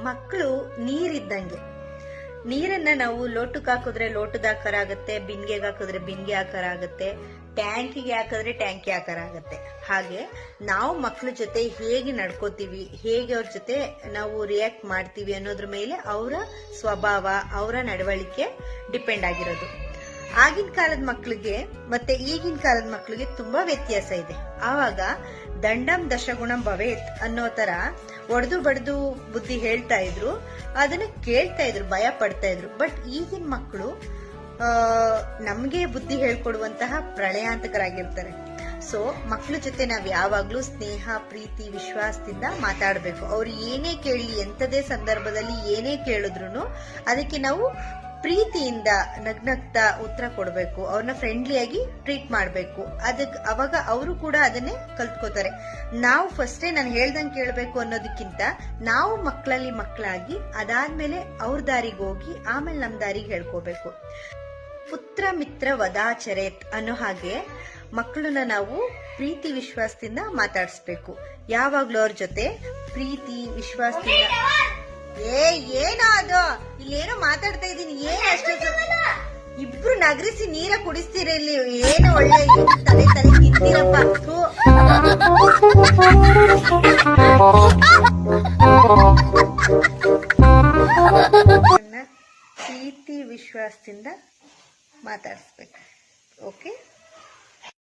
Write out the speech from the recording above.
ಮಕ್ಕಳು ನೀರಿದ್ದಂಗೆ. ನೀರನ್ನ ನಾವು ಲೋಟಕ್ಕೆ ಹಾಕಿದ್ರೆ ಲೋಟದ ಆಕಾರ ಆಗುತ್ತೆ, ಬಿನ್ಗೆಗೆ ಹಾಕಿದ್ರೆ ಬಿನ್ಗೆ ಆಕಾರ ಆಗುತ್ತೆ, ಟ್ಯಾಂಕಿಗೆ ಹಾಕಿದ್ರೆ ಟ್ಯಾಂಕಿ ಆಕಾರ ಆಗುತ್ತೆ. ಹಾಗೆ ನಾವು ಮಕ್ಕಳ ಜೊತೆ ಹೇಗೆ ನಡ್ಕೋತೀವಿ, ಹೇಗೆ ಅವ್ರ ಜೊತೆ ನಾವು ರಿಯಾಕ್ಟ್ ಮಾಡ್ತೀವಿ ಅನ್ನೋದ್ರ ಮೇಲೆ ಅವರ ಸ್ವಭಾವ, ಅವರ ನಡವಳಿಕೆ ಡಿಪೆಂಡ್ ಆಗಿರೋದು. ಆಗಿನ ಕಾಲದ ಮಕ್ಕಳಿಗೆ ಮತ್ತೆ ಈಗಿನ ಕಾಲದ ಮಕ್ಕಳಿಗೆ ತುಂಬಾ ವ್ಯತ್ಯಾಸ ಇದೆ. ಆವಾಗ ದಂಡಂ ದಶಗುಣಂ ಭವೇತ್ ಅನ್ನೋ ತರ ಒಡೆದು ಬಡ್ದು ಬುದ್ಧಿ ಹೇಳ್ತಾ ಇದ್ರು, ಅದನ್ನ ಕೇಳ್ತಾ ಇದ್ರು, ಭಯ ಪಡ್ತಾ ಇದ್ರು. ಬಟ್ ಈಗಿನ ಮಕ್ಕಳು ನಮ್ಗೆ ಬುದ್ಧಿ ಹೇಳ್ಕೊಡುವಂತಹ ಪ್ರಳಯಾಂತಕರಾಗಿರ್ತಾರೆ. ಸೊ ಮಕ್ಕಳ ಜೊತೆ ನಾವ್ ಯಾವಾಗ್ಲೂ ಸ್ನೇಹ, ಪ್ರೀತಿ, ವಿಶ್ವಾಸದಿಂದ ಮಾತಾಡ್ಬೇಕು. ಅವ್ರು ಏನೇ ಕೇಳಲಿ, ಎಂತದೇ ಸಂದರ್ಭದಲ್ಲಿ ಏನೇ ಕೇಳಿದ್ರು ಅದಕ್ಕೆ ನಾವು ಪ್ರೀತಿಯಿಂದ ನಗ್ನಗ್ತಾ ಉತ್ತರ ಕೊಡ್ಬೇಕು. ಅವ್ರನ್ನ ಫ್ರೆಂಡ್ಲಿಯಾಗಿ ಟ್ರೀಟ್ ಮಾಡ್ಬೇಕು. ಅವಾಗ ಅವರು ಕೂಡ ಅದನ್ನೇ ಕಲ್ತ್ಕೋತಾರೆ. ನಾವು ಫಸ್ಟೇ ನಾನು ಹೇಳ್ದಂಗೆ ಕೇಳಬೇಕು ಅನ್ನೋದಕ್ಕಿಂತ ನಾವು ಮಕ್ಕಳಲ್ಲಿ ಮಕ್ಕಳಾಗಿ ಅದಾದ್ಮೇಲೆ ಅವ್ರ ದಾರಿಗೆ ಹೋಗಿ ಆಮೇಲೆ ನಮ್ ದಾರಿಗೆ ಹೇಳ್ಕೋಬೇಕು. ಪುತ್ರ ಮಿತ್ರ ವದಾಚರೇತ್ ಅನ್ನೋ ಹಾಗೆ ಮಕ್ಕಳನ್ನ ನಾವು ಪ್ರೀತಿ ವಿಶ್ವಾಸದಿಂದ ಮಾತಾಡಿಸ್ಬೇಕು. ಯಾವಾಗ್ಲೂ ಅವ್ರ ಜೊತೆ ಪ್ರೀತಿ ವಿಶ್ವಾಸದಿಂದ. ಏನೋ ಅದು ಇಲ್ಲೇನೋ ಮಾತಾಡ್ತಾ ಇದೀನಿ, ಏನ್ ಅಷ್ಟೇ ಇಬ್ರು ನಗರಿಸಿ ನೀರ ಕುಡಿಸ್ತೀರ ಇಲ್ಲಿ. ಏನು ಒಳ್ಳೆ ತಲೆ ತಲೆ ತಿಂತೀರಪ್ಪ. ಪ್ರೀತಿ ವಿಶ್ವಾಸದಿಂದ ಮಾತಾಡಿಸ್ಬೇಕು. ಓಕೆ.